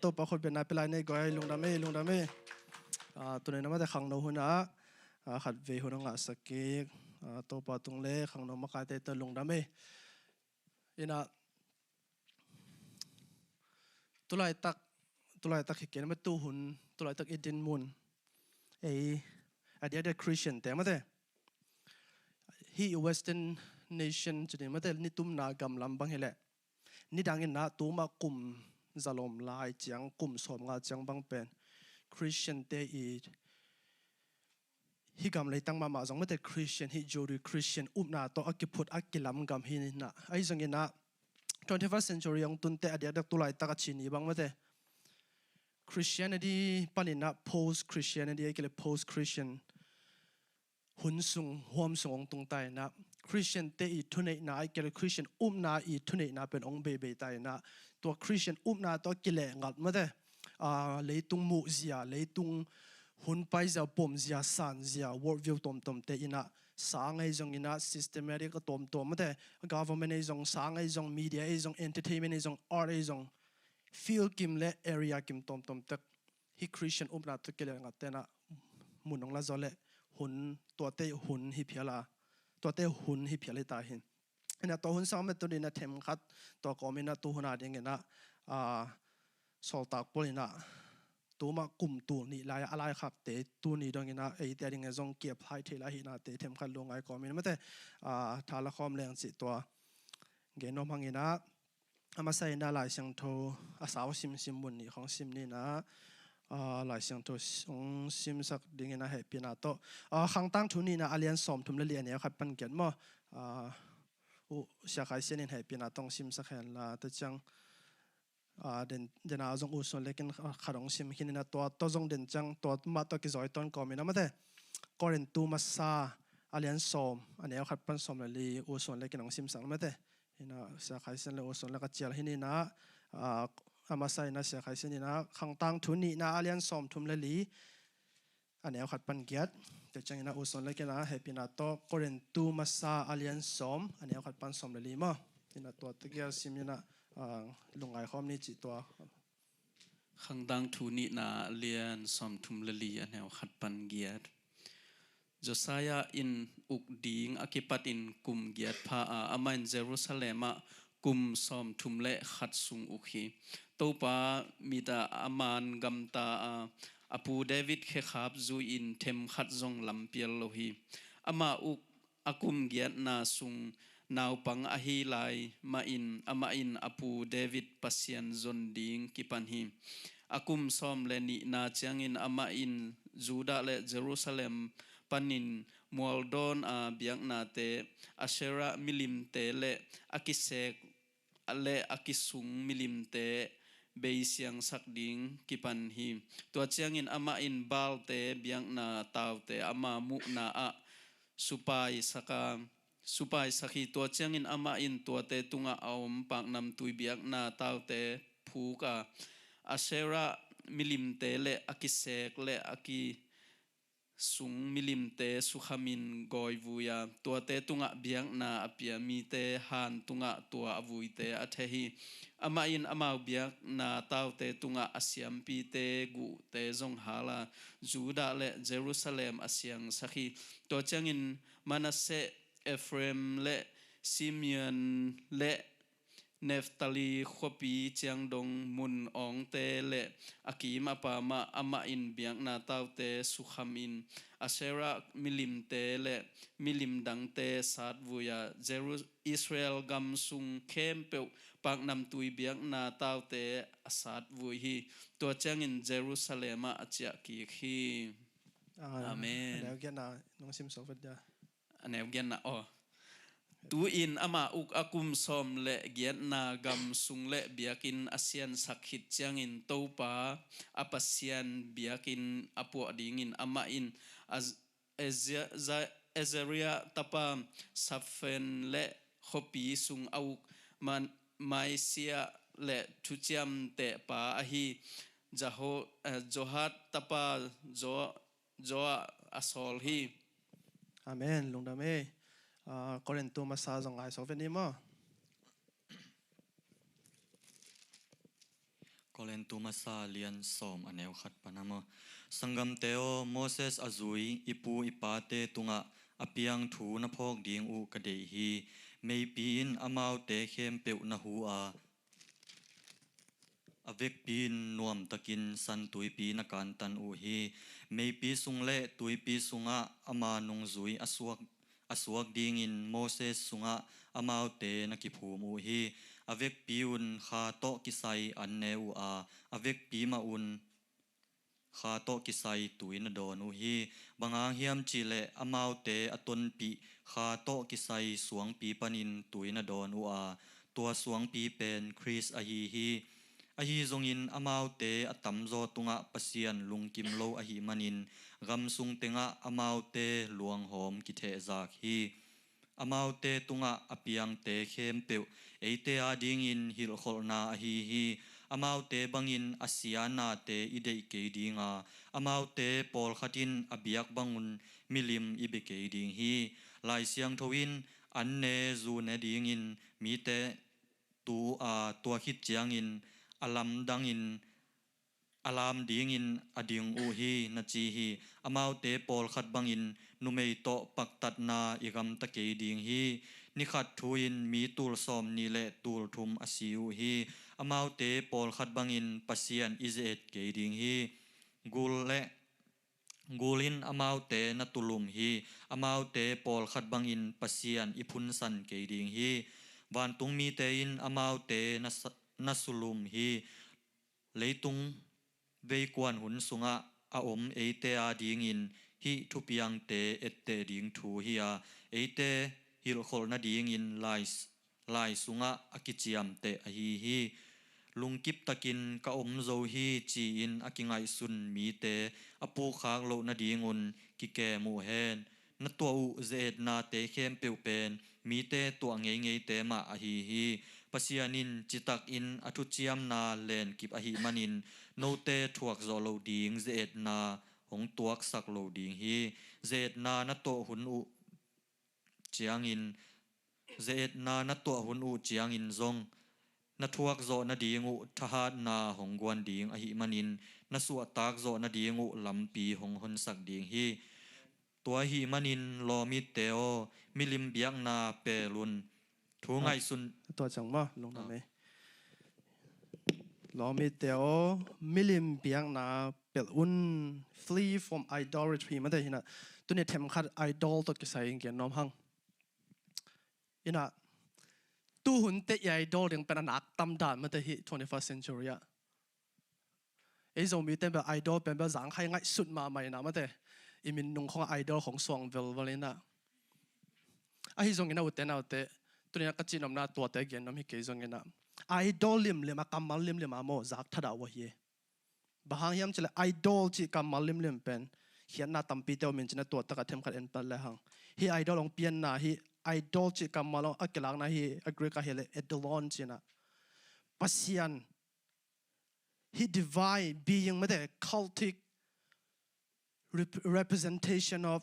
ตัวปะคนเป็นนายเป็นไรเนี่ยก็ให้ลงดำเมตัวนี้นะมาแต่ขังโนหุนะขัดเวหุนะงาสกิกตัวปะตรงเล่ขังโนมาคาเตตลงดำอินะตัวไรตักเขียนมาตู้หุ่นตัวไรตักอิดินมุนเดี๋ยวคริสเตียนแต่มาแต่ฮีเวสเทิร์นเนชั่นจุดนี้มาแต่นี่ตุ้มนากำลำบังเฮละนี่ดังอินนะตัวมากุมจะลมลายจังกุมสมงาจังบังเป็นคริสเตียนเตอีฮิกำเลยตั้งมาจังมาแต่คริสเตียนฮิจูริคริสเตียนนาตัวอักพุทธอักลำกำฮินินะไอ้จังอินนะ 21st century ยังตุนเตอเดียดักตุลายตักชินีบังมาแต่ Christianity ปันนะ post Christianity ไอ้เกล post Christian หุ่นสูงห่วมสูงตรงใต้นะ Christian เตอีทุนเอนะไอ้เกล Christian นาอีทุนเอนะเป็นองค์เบเบใต้นะตัว Christian นาตัวกิเลงัดมาแต่เลยตุงมุเสียเลยตุงหุ่นไปจะปมเสียสันเสีย world view ตมเตอีนะสางไอ้จงอินะ systematic ก็ตมมาแต่ government ไอ้จงสางไอ้จง media ไอ้จง entertainment ไอ้จง art ไอ้จง feel กิมและ area กิมตมแต่ฮิ Christian นาตัวกิเลงัดแต่นะมุนองละจอเล่หุ่นตัวเตะหุ่นฮิพิลาตัวเตะหุ่นฮิพิลาตาหินเนี่ยตัวหุ่นสามตัวนี้นะเทมขัดตัวก็มีนะตัวหุ่นอะไรอย่างเงี้ยนะสอลตากปุ่นนะตัวมากุมตัวนี่ลายอะไรครับเตะตัวนี้ตรงนี้นะไอ้แต่ยังไงจงเก็บให้ทีละหินนะเตะเทมขัดลงไอ้ก็มีนะไม่แต่ทาละคอมแรงสิตัวเกณฑ์น้องพังงี้นะมาใส่หน้าลายเสียงโทสาวซิมบุญนี่ของซิมนี่นะหลายเสียงตัวซิมสักดิ่งนะให้ปีนาโตขังตั้งทุนนี่นะอาเลียนสอมทุมเลียนเนี่ยครับเป็นเกียรติมั้งเสียขายเส้นให้ปีนาต้องซิมสักแห่งละแต่จังเดินเอาจงอุศนเล็กขนมซิมหินนะตัวจงเดินจังตัวมาตัวกิจอยต้นก็มีนะไม่ได้ก็เรียนตัวมาซาอาเลียนสอมอันนี้ครับเป็นสอมเลยอุศนเล็กขนมซิมสังไม่ได้หินะเสียขายเส้นเลยอุศนแล้วก็เจียหินนะอามาใส่นะเสียขายเส้นนี่นะขังตั้งทุนนี่นะอาเลียนสอมทุมเลลีอันนี้ขัดปันเกียรติแต่จังนะอุศนเล็กนะให้ปีนาโตก็เรียนตัวมาซาอาเลียนสอมอันนี้ขัดปันสอมเลลีมั้งนี่นะตัวตะเกียบซิมนี่นะลงไอคอมนี่จิตตัวขังดังทุนินาเลียนสมทุมเลลีอันแนวขัดปันเกียรติจสายาอินอุกดิงอากิปัตินกุมเกียรติพาอามันเยรูซาเล็มกุมสมทุมเลขัดสุงอุคีตัวปามีตาอามันกัมตาอาปูเดวิดเคขับจูอินเทมขัดจงลำเปียลโลฮีอามาอุกอากุมเกียรตินาสุงนาวปังอหิไลมาอินอามาอินอปูเดวิดปัสยันจนดิงกิปันหิอากุมซอมเลนินาเจียงอินอามาอินจูดาเลเยรูซาเล็มปันินมัวลดอนเบียงนาเตอาเชรามิลิมเตเลอากิเซกเลอากิสุงมิลิมเตเบยเสียงสักดิงกิปันหิตัวเจียงอินอามาอินบาลเตเบียงนาตาวเตอามามุนาอาสุปายสกาsupaya sakhi tua changin ama in tua te tunga awm pak nam tui biak na tau te phuka asera milim te le akisek le aki sung milim te sukhamin goivuya tua te tunga biak na apia mi te han tunga tua avui te athehi ama in amau biak na tau te tunga asiam pi te gu te zong hala juda le jerusalem asyang sakhi tua changin manase Ephraim le Simeon le Neftali khopi chiang dong mun ong te le akim apama ama in biang na tau te sukham in Asera milim te le milim dang te sat vuya Israel gam sung khem pe pak nam tui biang na tau te asat vui hi to chang in Jerusalem achia ki khi Amenแล้วนะน้องซิมโซฟัดยาอันนี้เกียนนะตูอินอามาอุกอากุมสมเลเกียนนากำสุงเลเบียกินอาเซียนสักหิตเจียงอินโตปาอาปัสเซียนเบียกินอาปัวดิงินอามาอินเอเซเรียตาปาซัฟเฟนเลขปีสุงอาอุกมันไมเซียเลทุจยมเตปาอาฮีจอฮัดตาปาจออาสอลฮีอาเมนลุงดามก็เรียนตัวมาซาจงไอโซเฟนี่มั้ง Kolen tumasa lian som aneu khat panamo sangam teo Moses azui ipu ipate tunga apiang thu na phok ding u kadei hi mei pin amau te khem peu na hu a avek pin nuam takin san tui pi na kan tan u hi mei pi sungle tui pi sunga ama nung zui asuak ding in Moses sunga amau te na ki phu mu hi avek piun kha to kisai an neu a avek pi ma un kha to kisai tuina don u hi bangang hiam chile amau te aton pi kha to kisai suang pi panin tuina don u a tua suang pi pen Chris a hi ahi zongin amau te atam zo tunga pasian lungkim lo ahi manin gam sung tenga amau te luang hom ki the zak hi amau te tunga apiang te khem peu eite a ding in hil kholna hi amau te bangin asiana te idei ke dinga amau te pol khatin abiak bangun milim ibe ke ding hi lai siang thoin anne zu ne ding in mi te tu a tua khit chiang in alam dangin alam ding in ading u hi na chi hi amau te pol khat bangin numei to paktat na igam ta ke ding hi ni khat thuin mi tul som ni le tul thum asiu hi amau te pol khat bangin pasian izet ke ding hi gul le gulin amau te na tulum hi amau te pol khat bangin pasian iphun san ke ding hi van tung mi te in amau te na sulum hi leitung vei kwan hun sunga a eite a ding in hi thupiang te ette ding thu hi a eite hil khol na ding in lai sunga akichiam te a hi lungkip takin ka zo hi chi in akingai sun mi te apu khak lo na dingun ki ke mu hen na to u zet na te khem peu pen mi te to ngei te ma a hi pasianin chitak in athu chiam na len kip a hi manin no te thuak zo lo ding zet na hong tuak sak lo ding hi zet na to hun u chiang in zet na to hun u chiang in zong na thuak zo na dingu thahat na hongguan ding a hi manin na su tak zo na dingu lampi hong hon sak ding hi tua hi manin lomi teo milim biak na pelun thu ngai sun tua chang ma long na me lomi teo milim biak na pelun flee from idolatry ma de hina tuni them khat idol to kisai ngen nom hang ina tu hun te yai idol ding pen anak tam dan ma te hi 21st century ya ei zo mi te be idol pen be zang khai ngai sut ma mai na ma te imin nung khong idol khong song vel velina a hi zong ina u te na te tunia ka chinom na to te gen nom hi ke zong ina idol lim le ma kamal lim le ma mo zak thada wa hi bahang yam chele idol chi kamal lim pen hian na tampi te min china to ta ka them khat en pal le hang hi idol ong pian na hi idol chi kamalo akilang na hi agree ka hele edolon china pasian he divine being made cultic representation of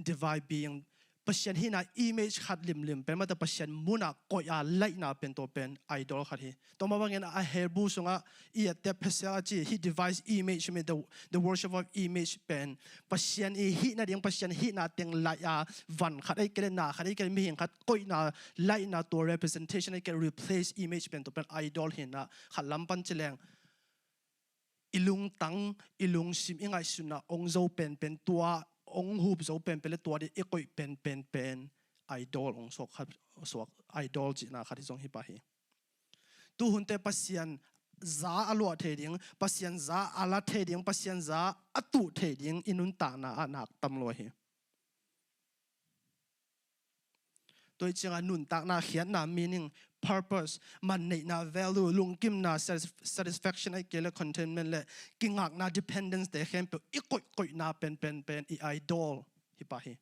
divine being pasian hi na image khat lim pen mata pasian muna ko ya like na pen to pen idol khat hi to ma bangin a herbu sunga I te pasal chi he device image me the worship of image pen pasian hi na ding pasian hi na teng la ya van khat ai kele na khat ai kele mi hing khat koi na like na to representation ai can replace image pen to pen idol hi na khat lam pan cheleng ilung tang ilung sim ingai suna ong zo pen tua ong hup zo pen le tua di ekoi pen idol ong sok khat sok idol chi na khat jong hi pa hi tu hun te pasian za alo the ding pasian za ala the ding pasian za atu the ding inun ta na anak tam lo hi toi chinga nun tak na khian na meaning purpose man nei na value lungkim na satisfaction ai kele contentment le kingak na dependence de khem pe ikoi na pen I idol hi pa hi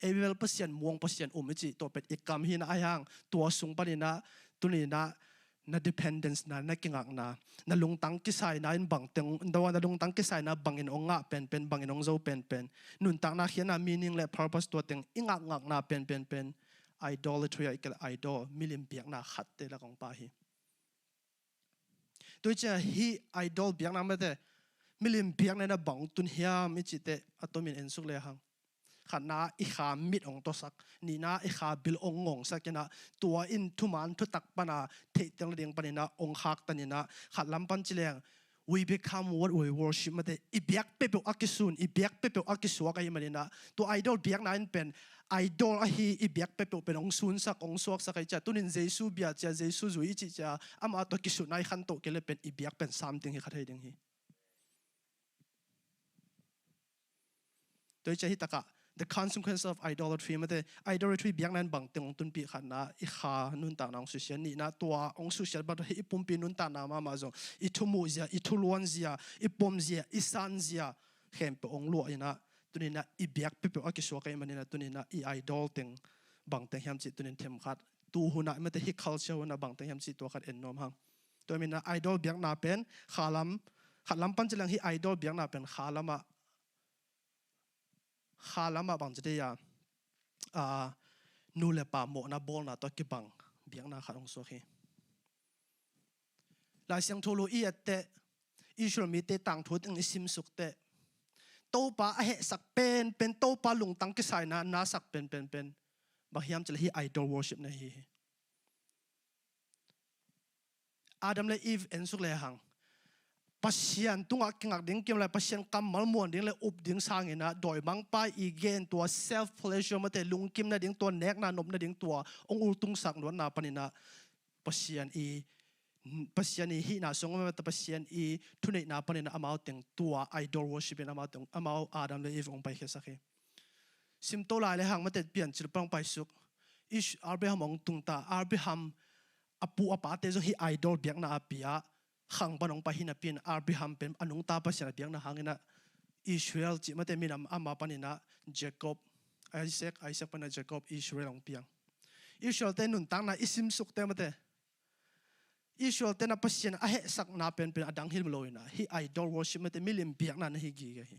evel pasian muang pasian umichi to pet ikam hi na ayang tua sung panina tuni na dependence na kingak na lungtang kisai na in bang teng ndawa na lungtang kisai na bangin onga pen bangin ong zo pen nun tak na khian na meaning le purpose to teng ingak ngak na pen idolatry ai kel idol milim piak na khat te la kong pa hi ตัวเจ้าฮีไอดอลเบียงน้ำมันเตมิลิมเบียงในน่ะบังตุนเฮียมิจิเตอตัวมินเอ็นสุกเลยหังขันน้าอีขามิดองตัวสักนี่น้าอีขาบิลองงงสักนะตัวอินทุมันทุตักปนาเทตังเลียงปนินะองคักตันนะขัดลำปันจิเลง we become what we worship มันเตอีเบียกเปเปอักิสุนอีเบียกเปเปอักิสวกไอ้มันนะตัวไอดอลเบียงนั้นเป็นไอดอลอะฮีอีเบียกเปเปเป็นองซุนสักองสวกสักไอ้เจ้าตุนินเยซูเบียจ้าเยซูจุยจิจ้าอามาตัวกิสุนในขันโตเกลเป็นอีเบียกเป็นสามติงฮีขัดให้ดิงฮีตัวเจ้าฮิตากะthe consequence of idolatry มันเต idolatry เบียงนั้นบังติงองตุนปีขันนะอีขานุนตานองสุเชียนนี่นะตัวองสุเชียนบัดอีปุ่มปีนุนตานามาจงอีทุมูเซียอีทุลวนเซียอีปมเซียอีซันเซียเข้มเปองลัวอีนะตัวนี้นะอีเบียกเปเปอักษรกันมันนี่นะตัวนี้นะอีไอดอลติงบังติงยามจิตตัวนี้เทมขัดตัวหุ่นมันเตฮิ culture นะบังติงยามจิตตัวขัดเอ็นนอมหังตัวนี้นะไอดอลเบียงนาเป็นขาลำปันจะเรื่องฮีไอดอลเบียงนาเป็นขาลำมาบังจะได้ยานูเลป่าโมนาบอลนาตัวกิบังเบียงนาขาดองโซฮีลายเสียงโทโลอีเตอิสรามีเตต่างทุดอิสิมสุกเตโตปาเหสักเป็นโตปาลุงตังกิสายนาสักเป็นบางยามจะเลยฮีไอดอลวอร์ชิปนะฮีอาดัมและอีฟเอ็นสุกเลยหังปัศยันตุงอักงักดิ้งเกี่ยวกับปัศยันกำมัลมวนดิ้งเลยอุบดิ้งสร้างเงินนะโดยบางป้ายอีเกนตัว self pleasure มาแต่ลุงกิมนะดิ้งตัวเน็กนานมนะดิ้งตัวองอุตุงสักนวลนาปนินะปัศยันฮีน่าสงฆ์มาแต่ปัศยันอีทุนในนาปนินะอามาเอาแต่งตัว idol worship อามาเอาแต่งอามาเอาอาดัมและอีฟองไปแค่สักแค่ซิมโตลายเลยหังมาแต่เปลี่ยนจิตปังไปสุกอิชอาร์เบฮัมองตุงตาอาร์เบฮัมอปูอปาเตจงฮี idol เบียงนาอาปียขังปนองไปหินาเป็นอาร์บิฮัมเป็นอนุงตาปัสยาเบียงนะหางนะอิสราเอลจิมาเตมินามอามาปนินะเจคอบไอแซคปนเจคอบอิสราเอลองเปียงอิสราเอลเตนุนตังนะอิสิมสุกเตมาเตอิสราเอลเตนะปัสยานะเฮสักนาเป็นอดังฮิลโลยนะฮีไอดอลวอร์ชิปมาเตมิลิมเบียงนะฮีกีกันฮี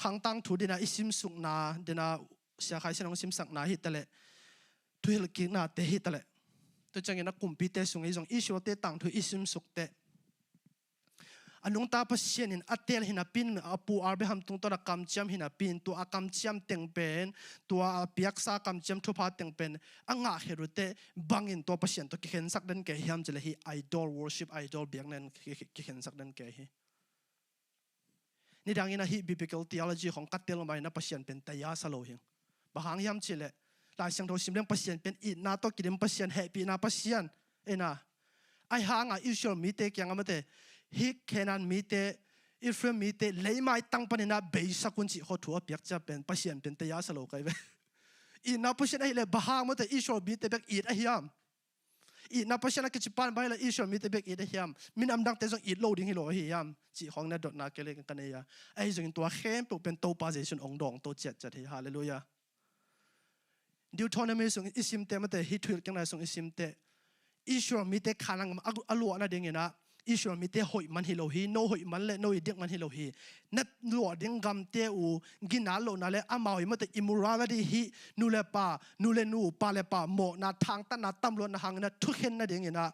ขังตังทูดินะอิสิมสุกนาเดนะเสียใครเสียน้องสิมสักนาฮิตะเลทุยลกินาเตฮิตะเลตัวจังเงินนักกุมพีเตสุงไอจงอิสราเอลต่างทุอิสิมสุกเตอนุงตาพัศยันอัตเตลหินาปินอปูอาร์เบฮัมตุงตัวนักกำจัมหินาปินตัวกำจัมเต็งเป็นตัวเปียกซากำจัมทุพาเต็งเป็นอ่างเฮรุเตบังอินตัวพัศยันตัวกิเห็นสักดันเกฮิมจะเลยฮีไอดอลวอร์ชิปไอดอลเบียงนั้นกิเห็นสักดันเกฮินี่ดังอินะฮีบิบิคัลทีโอโลจีของกัตเตลมาอินะพัศยันเป็นตายาสโลหิงบางยามเชลเลลายเสียงโทสิมเรื่องพัศยันเป็นอินาโตกิเดมพัศยันเฮปีนาพัศยันเอ็นะไอหางอิสราเอลมีเตกียงมาเตฮิกแค่นั้นมีเตอิฟเรมมีเตเลยไม่ตั้งปนินะเบย์สักคนจีเขาถัวเปียกจะเป็นพัศยันเป็นตายาสโลกันเว้อินาพัศยันไอเลยบางมาเตอิสราเอลมีเตเบกอีดไอฮิมอีนาพัศยันกิจปานไปเลยอิสราเอลมีเตเบกอีดไอฮิมมินอัมดังเตจงอีดโลดิ้งฮิโลไอฮิมจีของนั่นดอทนาเกเลกันกันเนี่ยไอจงตัวเข้มเป็นโตปาเซชันองดองโตเจ็ดจัดที่ฮาเลลูยาดิวทอนเมส่งอิสิมเตมาเตฮิทุลกันนะส่งอิสิมเตอิสราเอลมีเตขานังอลัวนะเด้งนะอิสราเอลมีเตหอยมันฮิโลฮีโนหอยมันเล่โนอีเด็กมันฮิโลฮีนัดลัวดิ้งกำเตอูกินาโลนั่นแหละอามาหอยมาเตอิมูราลดีฮีนูเลปานูเลนูปาเลปาโมนาทางตันนาตำรวจนะหังนะทุกเห็นนะเด้งนะ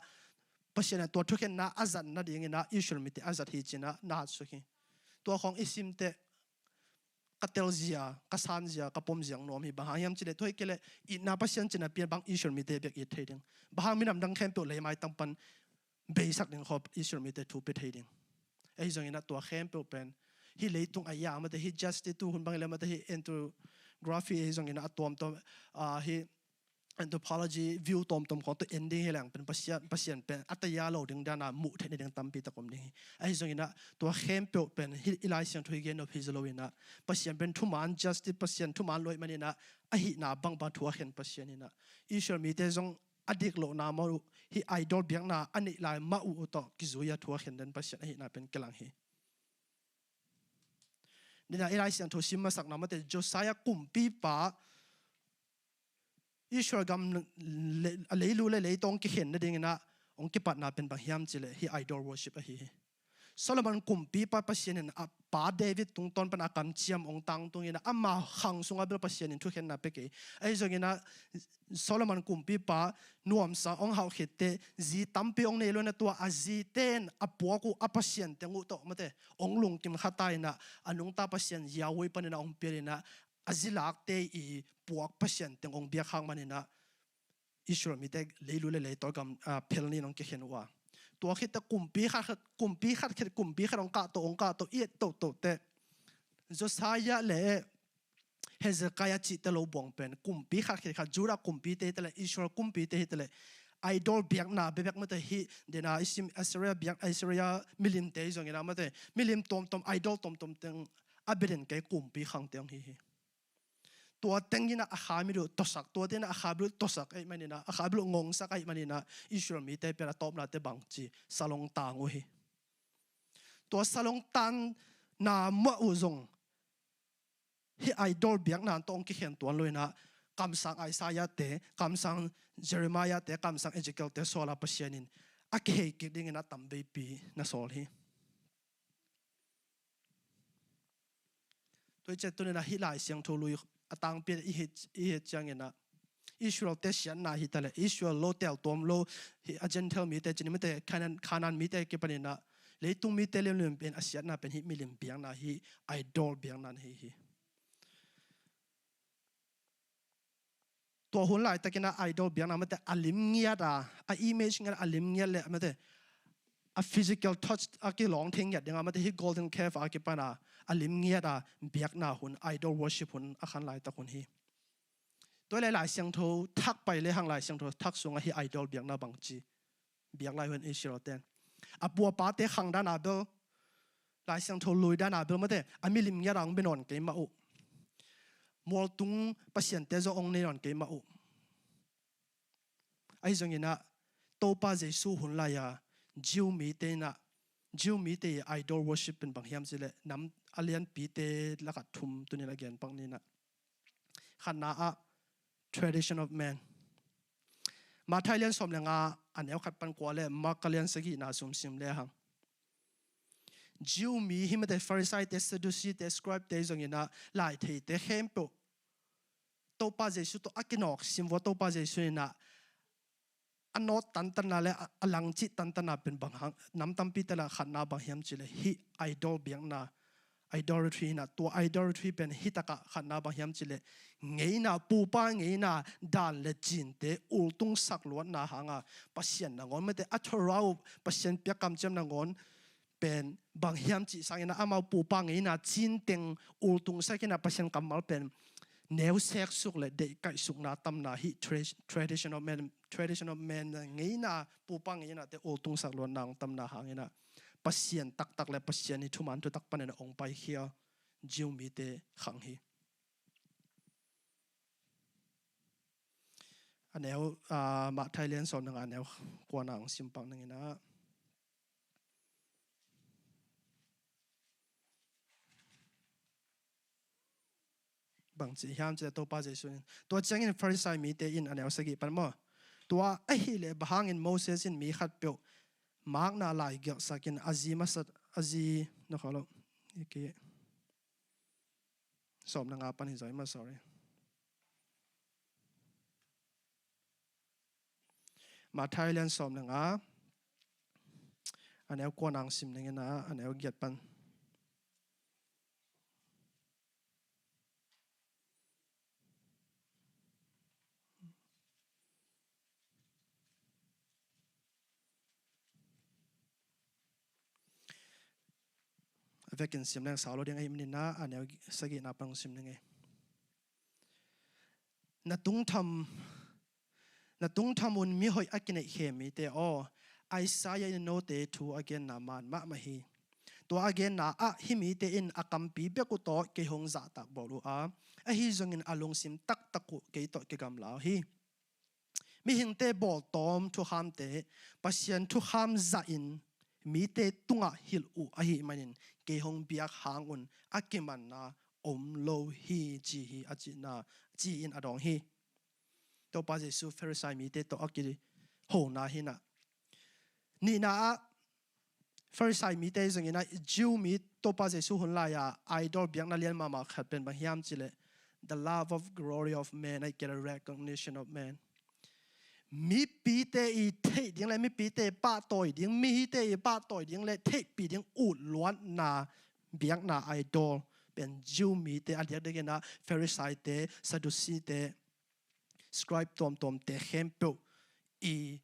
เพราะฉะนั้นตัวทุกเห็นนะอาจันนะเด้งนะอิสราเอลมีเตอาจัดฮีจินะนาสุขีตัวของอิสิมเตกัตเตลเซียกัสซันเซียกับปมเซียงโนมีบางอย่างจีเลถ้วยเกลอินาพัศยันจีน่ะเปลี่ยนบางอิสราเอลมีเตเบกอีเทดิ้งบางมีนำดังเข้มเปเลยไม่ตั้งปันเบสักหนึ่งขอบอิสราเอลมีเตทูเปเทดิ้งไอ้จงอินาตัวเข้มเปเป็นฮิเลยตุงอายามาแต่ฮิจัสติตูหุ่นบางเลมาแต่ฮิเอ็นทูกราฟีไอ้จงอินาตัวมตัวฮิanthropology view ตอมของตัว ending ให้หลังเป็นพัศยันเป็นอัตยาโลดึงด้านมุเทนดึงตั้มปีตะกมนี้ไอ้ส่วนนี้นะตัวเข้มเปลี่ยนเป็นอิไลเซียนทุยเกนอพิซโลวินะพัศยันเป็นทุมัน justice พัศยันทุมันลอยมันนี่นะไอ้หินาบังบัทัวเห็นพัศยันนี่นะอิสราเอลมีแต่จงอดีตโลนามาฮิไอดอลเบียงนาอันนี้ลายมาอุตอกิจุยาทัวเห็นเดินพัศยันไอ้หินาเป็นกลางฮินี่นะอิไลเซียนทุชิมมาสักนามาแต่โจไซยากุมปีป้าอิสราเอลกำเลยรู้เลยตรงกิเห็นนั่นเองนะองค์กิปัตนาเป็นบางยามจิเลฮีไอดอลวอร์ชิปฮี Solomon kumpi pa pasienin pa David tung ton pan akam chiam ong tang tung ina amma hang sunga bil pasienin thu khen na peke ai zongina Solomon kumpi pa nuam sa ong hau khite zi tampi ong nei lo na tua azi ten apua ku apasien tengu to mate ong lung kim khatai na anung ta pasien yawi panina ong pirina azilak te I puak pasien teng ong biak hang manina Israel mi te leilule le to kam pelni nong ke khenwaตัวคิดแต่กลุ่มปีขัดกลุ่มปีขัดคิดกลุ่มปีขัดองค์กาตัวเอียดโตแต่โจสายะเล่เฮเซกายะจิตเราบวงเป็นกลุ่มปีขัดคิดจูระกลุ่มปีเตะเลยอิสราเอลกลุ่มปีเตะเลยไอดอลเบียกนาเบียกมาแต่ฮีเดน่าอิสราเอลเบียกอิสราเอลมิลิมเตะจงงี้นะมาแต่มิลิมตอมไอดอลตอมเต็งอับเบรนแกกลุ่มปีขังเต็งฮีตัวเต็งยินะอาขามิรุตสักตัวเต็งอาขามิรุตสักไอ้มันนี่นะอาขามิรุงงสักไอ้มันนี่นะอิสราเอลมีแต่เป็นตอมนาแต่บางจีสลงตางวะฮีตัวสลงตันนามัวอุจงฮีไอดอลเบียกนานต้องกิเขียนตัวเลยนะคำสั่งไอซายาเตะคำสั่งเจเรมายาเตะคำสั่งเอเจเกลเตะโซลาปัสยานินอาเกย์กิดดิ้งนะตั้มเบบีนะโซลฮีตัวเจ้าตัวนี้นะฮิลายเสียงทูลุยต่างเปลี่ยนอีเหตุจังเงินนะอิสราเอลเตะเสียนนาฮิตาเลอิสราเอลโลเตลตัวมโลอาเจนเทลมีเตจินมีเตคานันมีเตเก็บปนินะเลยตุ้งมีเตเลี้ยงเป็นอาเซียนนาเป็นฮิมิลิมเบียงนาฮิไอดอลเบียงนั้นฮิตัวหุ่นไหลตะกินนะไอดอลเบียงนั้นมันแต่อลิมเงียดอ่ะอิมเมจงั้นอลิมเงียดเลยมันแต่physical touch อากิลองทิ้งหยัดยังไงมันแต่ฮิ golden calf อากิปานะอลิมเงียดเบียกนาหุ่น idol worship หุ่นอาคันไหลตะคนฮีตัวหลายๆเสียงโททักไปเลยห่างหลายเสียงโททักส่งให้ idol เบียกนาบางจีเบียกหลายหุ่นอิสราเอลเต้นบัวป้าเตะขังด้านอาเบลหลายเสียงโทลุยด้านอาเบลมันแต่มิลิมเงียดังเป็นนอนเกมมาอุมัวตุงปัสยันเตจองในนอนเกมมาอุไอ้ตรงนี้นะโตป้าเจสูหุ่นลายจิวมีเตนะจิวมีเตไอดอลวอร์ชิปเป็นบางอย่างสิเลยน้ำอเลียนปีเตลักขัดทุ่มตัวนี้ละเกียนปังนี้นะขันนาtradition of man มาไทยเลียนสมเลยอันนี้ขัดปันกว่าเลยมาเลียนสกีน่าสมสิมเลยฮังจิวมีฮิมเตฟาริสัยเตสดูซีเตสคริปเตจงยินะหลายทีเตเข้มปุโตป้าเจสุโตอากินอกสิมว่าโตป้าเจสุนะอันโนตันตันนาเลอลังจิตันตันนาเป็นบางหังน้ำตั้มปีแต่ละขันนาบางอย่างจิเลยฮิไอดอลเบียงนาไอดอลทรีนะตัวไอดอลทรีเป็นฮิตะกะขันนาบางอย่างจิเลยเงี้ยนาปูป้าเงี้ยนาดันเลจินเตอุลตุงสักล้วนนาหางปัสยันนางอนไม่ได้อัทราวปัสยันเปียกำเจมนางอนเป็นบางอย่างจิสังเกตอามาปูป้าเงี้ยนาจินเต็งอุลตุงสักนาปัสยันกำมัลเป็นแนวเซ็กสุกเลยเด็กไก่สุกนาตั้มนาฮิ traditional man เงี้ยนาปูปังเงี้ยนาแต่โอตุงสักล้วนนางตั้มนาหางเงี้ยนาปัสยันตักเลยปัสยันนี่ทุมันทุตักปันเนี่ยองไปเฮียจิวมีเตขังฮีอันแนวมาไทยเลียนสอนอันแนวกวนนางสิมปังนึงนะบางทียามจะตัวป้าเจสุนตัวจังอินฟาริสัยมีเตอินอันเดียวสกิปันมั่วตัวไอ้เล่บางอินโมเสสอินมีขัดเปียวมากน่าลายเกี่ยวสกินอาซีมาสัตอาซีนะครับเราอีกสอบนางอาปันหิจอยมา sorry มาไทยเรียนสอบนางอาอันเดียวกวนนางสิมนึงนะอันเดียวเกียรติปันเวกินสิมแรงสาวเราเดียงไอ้มันนี่นะอันนี้สกินาปังสิมนึงไงนัดตุ้งทำมุนมีหอยอักเนเขมีเตอไอซายาโนเตทูอักเกนนามันมะมะฮีตัวอักเกนนาฮิมีเตอินอักัมปีเบกุโตเกหงจัตักบอลูฮิจงอินอลงสิมตักกุเกโตเกกัมลาฮีมีหิงเตบอลตอมทุขามเตปัสยันทุขามซาอินมีเตตุงะฮิลอูฮิมันินเกหงเบียกหางอุนอักเกมันนาอมโลฮีจีฮีอจินาจีอินอดองฮีตัวป้าเจสุเฟริสัยมีเตตัวอักกิโหนาฮินะนี่นะ Pharisee mi te zong ina Jew mi to pa Jesu hun la ya idol biang na lian mama khat pen bang hiam chile the love of glory of man I get a recognition of man mi pi te I te ding le mi pi te pa toy ding mi te pa toy ding le te pi ding ut luan na biang na idol pen Jew mi te adia de na Pharisee te Sadducee te scribe tom te hempel I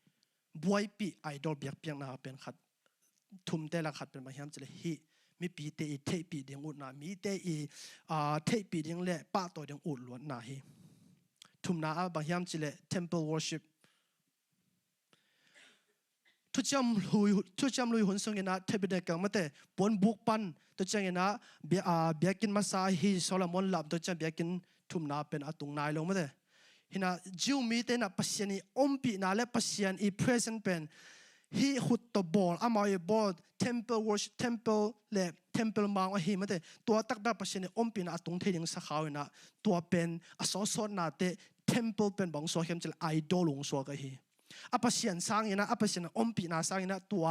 boy pi idol biak piang na pen khat thum te la khat pen ma hiam chile hi mi pi te I te pi ding ut na mi te I te pi ding le pa toy ding ut luan na hi thum na a bang hiam chile temple worshipทุจำลุยหุ่นสงเงินะเทบิเดกังมาเตปนบุกปันตัวจังเงินะเบียกินมาซาฮีโซลามอนลับตัวจังเบียกินทุ่มนาเป็นอตุงนายลงมาเตฮินะจิวมีเตนะปัสยานีอมปีนาและปัสยานีเพรสเซนต์เป็นฮีหุดตัวบอลอามายบอล temple worship temple เล่ temple มังว่าฮีมาเตตัวตักแบบปัสยานีอมปีนาอตุงเทียงสักขาวนะตัวเป็นอสอสนาเต temple เป็นบางส่วนเข้มจะไอดอลลงส่วนกันฮีอาปัสยันสร้างยินะอาปัสยันอมปีนาสร้างยินะตัว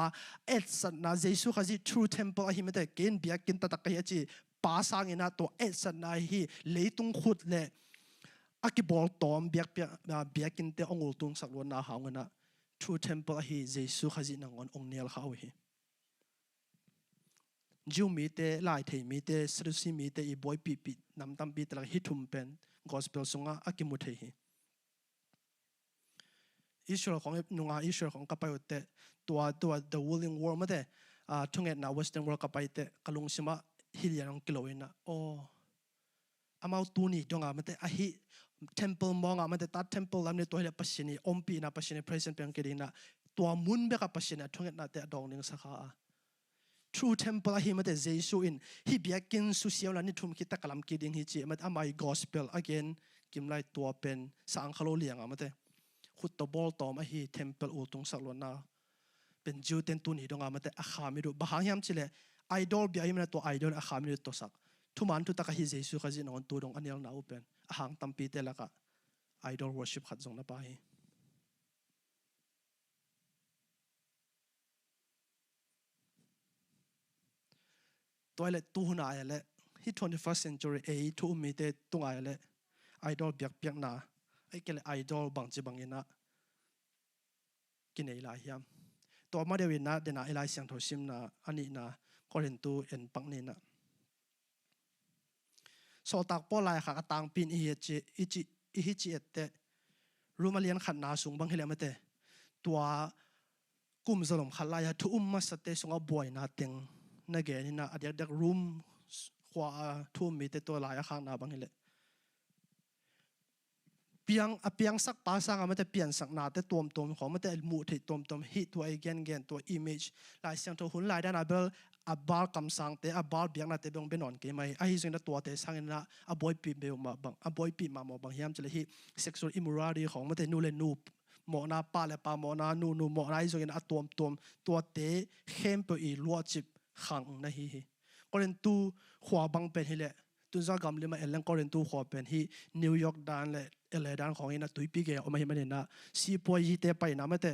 เอ็ดสันนาเยซูขจิ true temple อาหิมเตเกณฑ์เบียกินตะตะกี้จีป้าสร้างยินะตัวเอ็ดสันนาฮีเลยตุงขุดเล่อากิบอลตอมเบียกินเตองอุลตุงสักวันนาหางนะ true temple อาหิเยซูขจินังอนองเนียลเขาฮีจิวมีเตลายเทมีเตสรุสีมีเตอีบอยปีนำตามปีตะฮิทุมเป็น gospel สงะอากิมุเทฮีอิสราเอลของนุงาอิสราเอลของกับไปเตะตัว the ruling world มาเตะทุ่งเอ็ดนา western world กับไปเตะกลุงสิมาฮิลยานองกิโลเองนะโอ้อามาตูนี่จงอามาเตะอาฮิ temple มองอามาเตะตัด temple ลำในตัวเฮลปัสยานีอมปีนะปัสยานี present เป็นกิรินะตัวมุนเบกับปัสยานีทุ่งเอ็ดนาเตะดองหนึ่งสักขา true temple อาฮิมาเตะเจสุอินฮิเบียกินสุเซียวลานิทุ่มคิดตะกลัมกิดิงฮิจิมาเตะอามา gospel again กิมไลตัวเป็นสังขโลเลียงอามาเตะขุดตัวบอลตอมฮีเทมเพิลอุตุงสักล้วนนาเป็นจิวเต็นตุนีดงอามาแต่อาขามิดูบางอย่างชิเลไอดอลบียมันตัวไอดอลอาขามิดูตัวสักทุมันทุตะกะฮิเจสุขจินอนตัวดงอันนี้เราเป็นอาหางตัมปีเตละกะไอดอลวอร์ชิปขัดจงนับไปตัวเล็ตัวหุ่นอะไรเละที่ 21st century ทุกมีเตตัวอะไรเละไอดอลเบียกนาไอ้เกลไอดอลบางจีบางยินะกินไอลายยามตัวมาเดวินนะเดน่าไอลายเสียงทอซิมนะอันนี้นะก็เห็นตัวเอ็นปังนี่นะโซตักป้อลายขากต่างปีนอีฮิจิเอตเตรูมาเลียนขันนาสูงบางเฮเลมเตตัวกุมสลมขันลายทุมมาสเตสงอบวยนาเต็งนักเกนี่นะอดีตเด็กรูมขวาทุ่มมีเตตัวลายข้างนาบางเฮเลเปียงสักภาษามันจะเปลี่ยนสักนาแต่ตัวของมันจะมูที่ตัวฮิตตัวเกนตัว image หลายเสียงตัวหุ่นหลายด้านเบลบาลคำสั่งแต่บาลเบียงนาแต่บงเป็นนอนเกมไอ้สิ่งนั้นตัวแต่สั่งนั้นบอยปีเบลมาบางบอยปีมาบางยามจะเลยฮิ sexual immorality ของมันจะนูเลนูหมอนาป้าและป้าหมอนานูหมอนาไอ้สิ่งนั้นตัวเตะเข้มไปอีลัวจิบขังนะฮิก็เรียนตัวขวาบังเป็นฮิเลตุนซากำเลยมาเอลังก็เรียนตัวขวาเป็นฮินิวยอร์กด้านเลยด้านของอินะตุยปีเกออกมาเห็นมันนะซีพอยเตไปนะไม่แต่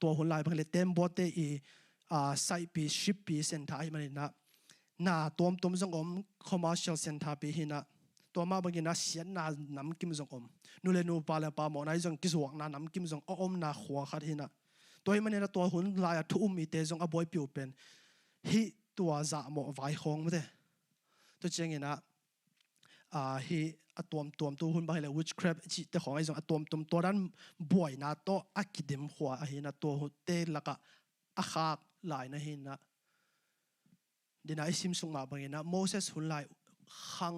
ตัวหุ่นลายบางเลยเต็มบอเตอีไซปีชิปปีเซนทาให้มันนะน่าตัวจงคอมเมอร์เชียลเซนทาปีหินะตัวมาบางทีนะเสียนน่าน้ำกิมจงนูเลนูปาเลปาหมอนะจงกิสวกน่าน้ำกิมจงน่าหัวขัดหินะตัวมันเนี่ยตัวหุ่นลายทุ่มมีเตจงบอยปิวเป็นฮิตัวจ่าหมอไวของไม่แต่ตัวเจงนะฮิตัวหุ่นบางเลย witchcraft จีแต่ของไอ้ส่วนตัวนั้นบ่อยนะตัวอักดิมหัวไอ้นะตัวเตละกะอาคาหลายนะเห็นนะเดี๋ยวนะไอ้ซิมซุงมาบางนะโมเสสหุ่นลายขัง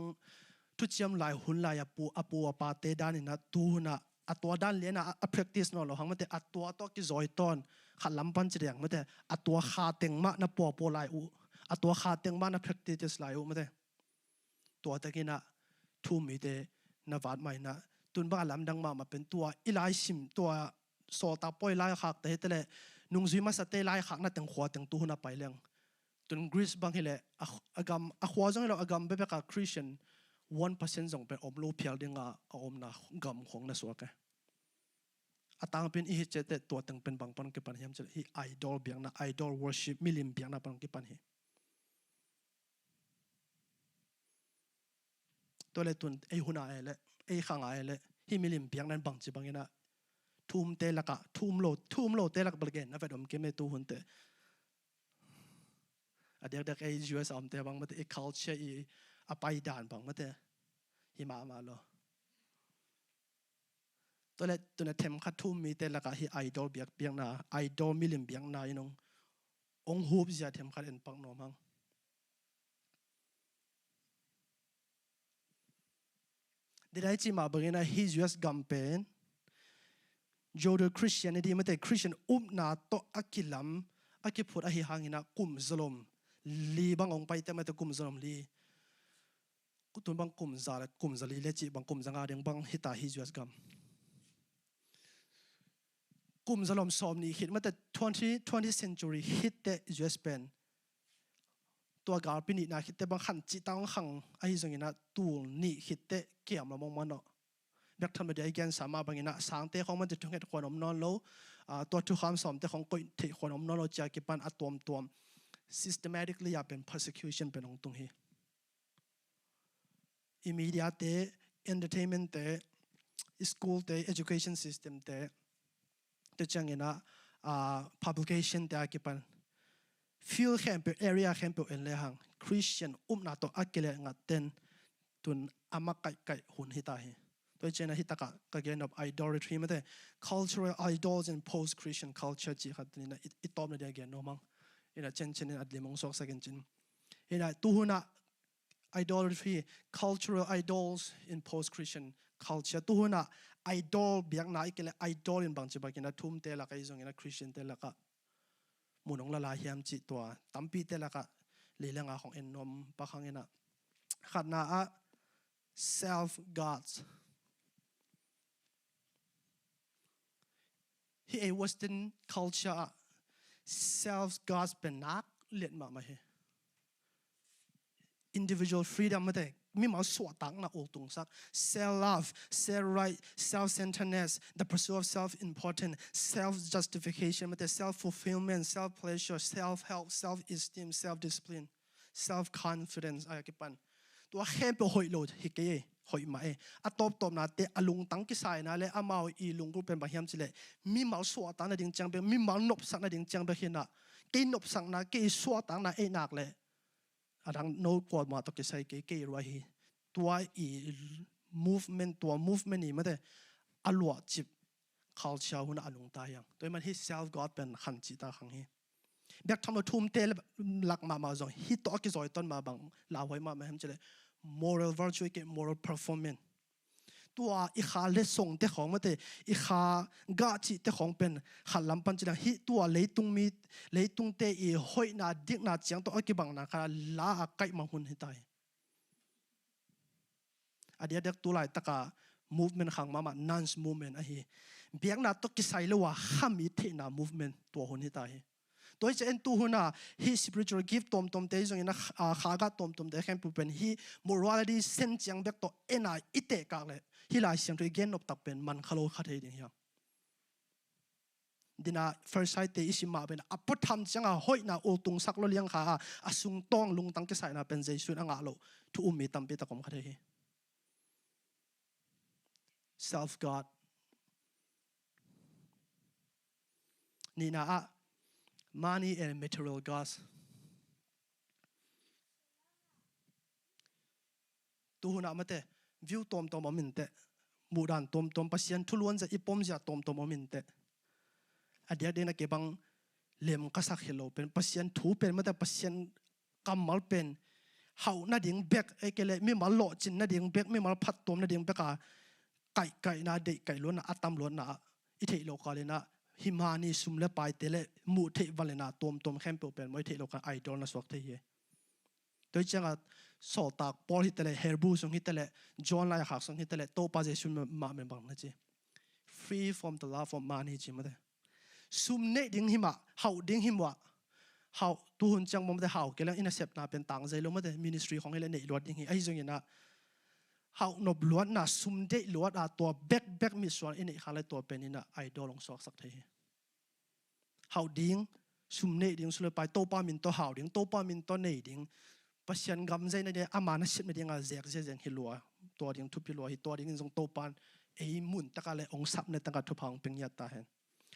ทุกเชื่อมลายหุ่นลายปูปาเตด้านนี่นะตัวนะตัวด้านเลี้ยนะpractice เนาะเราหังมันแต่ตัวกิจอยตอนขัดลำปันเจียงมันแต่ตัวขาเต็งมานะปูลายตัวขาเต็งมานะ practice ลายมันแต่ตัวตะกี้นะทุ่มมีเตนวัดใหม่นะตุนบ้านลำดังมาเป็นตัวอีไลซิมตัวโซตาปอยไลขักแต่เฮตเลยนุ่งซุยมาสเตไลขักนั่นแต่งขวาแต่งตัวน่ะไปเรื่องตุนกรีซบางเฮเลยขวาจังเราเบบกับคริสเตียน 1% จงเป็นอมโลเพียลเดียงอมนะกำของน่ะสวก ตางเป็นอีเจเตตัวตึงเป็นบางปนกี่ปันเฮียมจะฮีไอดอลเบียงนะไอดอลวอร์ชิปมิลิมเบียงนะปันกี่ปันเฮตัวเลตุนไอหุนาไอเล่ไอขังไอเล่ฮีมิลิมเบียงนั้นบางจีบางนะทุ่มเตลักะทุ่มโลเตลักบลเกนนะเฟดอมเกมตัวหุ่นเตอเดียกไอยูเอสอมเตบางมาเตไอ culture อีอภัยด่านบางมาเตฮิมาโลตัวเล็กตัวนั้นเทมขัดทุ่มมีแต่ละก็ฮีไอดอลเบียงนาไอดอลมิลิมเบียงนาอีน้ององฮูบจะเทมขัดเอ็นปังโนมังเดี๋ยวจีมาบอกนะฮีจูสกัมเปนโจดูคริสเตียนดีมาแต่คริสเตียนนาโตอักิลัมอักิพูดฮีหางนะกุมซลมลีบางองไปแต่มาแต่กุมซลมลีกุตุนบางกุมซาลกุมซาลีเลจิบางกุมจังอาเดียงบางฮิตาฮีจูสกัมกุมสลอมสอมนี่คิดมาแต่ 20th century ฮิตแต่ US เป็นตัวกาลปินินาคิดแต่บางขันจิตตังขังไอ้ส่วนนี้นะตูนี่คิดแต่เกี่ยมละมองมันเนาะแบบทำมาได้แกนสามารถบางอย่างนะสังเตของมันจะถึงให้คนอมนอนโลตัวทุกคำสอมแต่ของคนที่คนอมนอนโลจะเก็บปันอัตมตัว systematically อยากเป็น persecution เป็นองตรงนี้ immediate entertainment แต่ school แต่ education system แต่ตัวจังเงินpublication แต่กี่ปัน field camp area camp เอ็นเลยหัง Christian นาตัวอักเกลงัดเต็นตุนอามาไก่หุ่นฮิตาเฮตัวเจนะฮิตากะก็เกี่ยวกับ idolatry มาแต่ cultural idols and post Christian culture จีขัดนี่นะอีตอมเนี่ยเกี่ยวกับมั้งนี่นะเช่นอัดเลี้ยงมงสอกสักจินนี่นะตัวหุ่นidolatry cultural idols in post Christian culture ตัวหุ่นไอดอลเบียงนาอีกเลยไอดอลอินบางจีบากินะทุ่มเตลักไอซงนะคริสเตียนเตลักมุนองละลายเฮียมจิตัวตั้มปีเตลักเลี้ยงอาของเอ็นนมปะขังเงินะขัดนาself gods ที่ไอ Western culture self gods เป็นนักเลียนมาเฮ individual freedom มาแต่มีมาสวดตังนะโอตุงสัก self love self right self centeredness the pursuit of self importance self justification มาแต่ self fulfillment self pleasure self help self esteem self discipline self confidence อะไรกี่ปันตัวเข้มไปหอยโหลดฮิกเย่หอยมาอะตบนาเตอลุงตั้งกิสายนะเลยอามาอีลุงกูเป็นบางยามจิเลมีมาสวดตังนะดิ่งจังเบมีมานบสักนะดิ่งจังเบหินะกีนบสักนะกีสวดตังนะเอนักเลยอันโน้ตกว่ามาตกิใส่เก๋ๆรวยตัวอี movement ตัว movement นี่มันแต่อลัวจิบ culture หุ่นอลุงตายังตัวมัน his self god เป็นขันจิตาขังฮีแบบทำมาทุ่มเตลหลักมาจงฮิตตัวกิจอยต้นมาบังลาวไว้มาไม่เห็นจะเลย moral virtue เกี่ moral performance ตัวอีขาเลส่งเตของมันแต่อีขากาจิเตของเป็นขันลำปันจิลังฮิตัวเลยตุงมีเลยตุงเตอีหอยนาดิกนาเจียงตัวกิบังนาคาลาไก่มังหุนให้ตายอเดียเด็กตัวไหลตะกา movement ขังมา nonce movement อะฮีเบียงนาตัวกิไซเลว่าห้ามีเทนา movement ตัวหุนให้ตายตัวจะเอ็นตัวหุน่ะ he spiritual gift ตอมเตยส่งนะขากาตอมเตยแค่ผู้เป็น he morality เส้นเจียงเบกตัวเอ็นไออิเตกากเลยที่หลายเสียงตัวเกณฑ์นบตักเป็นมันขลุ่ยขัดให้ดีอย่างดินะ first sight เตอิสิมาเป็นอัปทำจังอ่ะห้อยน่ะโอตุงสักโลเลี้ยงขาอาสุงตองลุงตั้งกิไซน่ะเป็นใจสุดอ่ะโลทุกมีตั้มเปตะกอมขัดให้ self god นี่นะmoney and material gods ตัวน่ะมาเตะ view ตอมมามินเตะบูดานตอมปัสยันทุล้วนจะอีปอมจะตอมมามินเตะอเดียเดนักเก็บังเลี้ยมกษักเฮโลเป็นปัสยันถูเป็นมาแต่ปัสยันกำมัลเป็นเฮานาดิ่งเบกไอเกเลไม่มาหล่อจินนาดิ่งเบกไม่มาพัดตอมนาดิ่งเบกอะไก่นาเด็กไก่ล้วนนะอัตมล้วนนะอิเทโลกาเลนะหิมานีสุมเลไปเตเลมูเทวันเลนะตอมแคมเปเป็นไม่เทโลกาไอดอลนะสวักเทียโดยจังสอตากปอลฮิตเลเฮร์บูสงฮิตเลจอห์นไลฮักสงฮิตเลโตปาเจชุนมาเมบังนะจี free from the love of money จีมาเดซุมเนดิ้งหิมะเฮาดิ้งหิมวะเฮาตัวหุ่นจังมันเดเฮาเกลังอินเซปนาเป็นต่างใจลงมาเด ministry ของเฮเลเนลวดดิ้งหิไอจงยินะ hau nop luat na sumde luat a to back mi suan ini khala to penina idol ong sok sak thei hau ding sumne ding sule pai to pa min to hau ding to pa min to nei ding pasian gam zai na de amana sit me ding a zek zeng hilua to ding thu pilua hi to ding jong to pan ei mun takale ong sap ne taka thu phang peng ya ta hen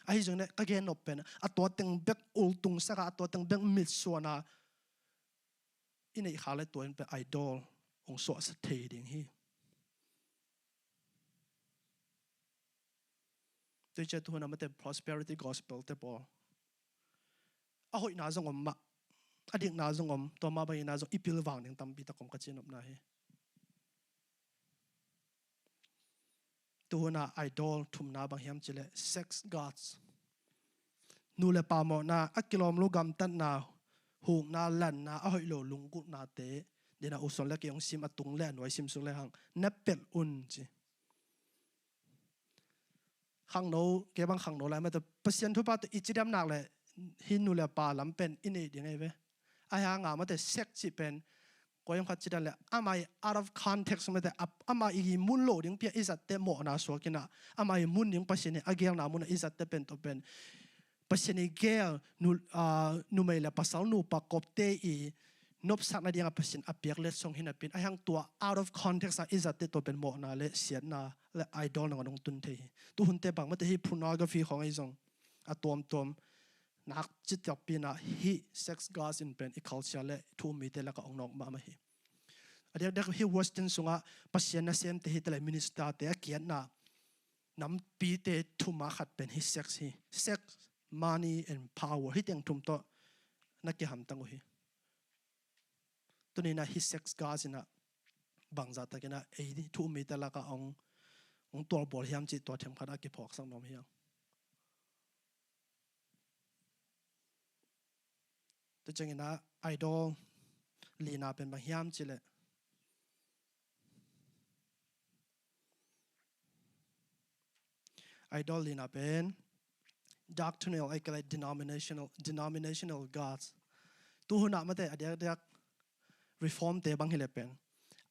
ai jong ne ka gen open a to teng back ul tung saka a to teng back mit suana ini khala to en pe idol ong so sa thei ding hi tôi chơi tu na mate prosperity gospel te po a hoi na zong om ma adik na zong om to ma bai na zong ipil wang ning tam bi ta kom ka chin op na he tu na idol thum na bang hiam chile sex gods nu le pa mo na a kilom lu gam tan na hung na lan na a hoi lo lung gut na te de na usol le ke ong sim atung le noi sim su le hang na pel un chi khang no ke bang khang no la ma te pasien thu pa te ichidam nak le hin nu le pa lam pen ini ding ai ve a ha nga ma te sex chi pen ko yam khat chidan le amai out of context ma te ama i mun lo ding pia izat te mo na so kina amai mun ding pasien agel na mun izat te pen to pen pasien gel nu mai le pasal nu pa kop te i nop sak na dia pasien apiak le song hin apin a hang tua out of context izat te to pen mo na le sian na le idol na ngong tun the tu hun te bang ma te hi pornography khong ai jong atom tom nak chit yak pina hi sex gods in pen i culture le thu mi te la ka ong nok ma ma hi adia dak hi western sunga pasien na sem te hi te le minister te akian na nam pi te thu ma khat pen hi sex money and power hi teng thum to na ki ham tang hi tunina hi sex gods ina bangza ta kena ei thu mi te la ka ong tor bol hiam chi to them khada ki phok sang nom hiang to chengina idol lina pen bang hiam chi le idol lina pen doctrinal ai kala denominational gods tu huna mate adia reform te bang hile pen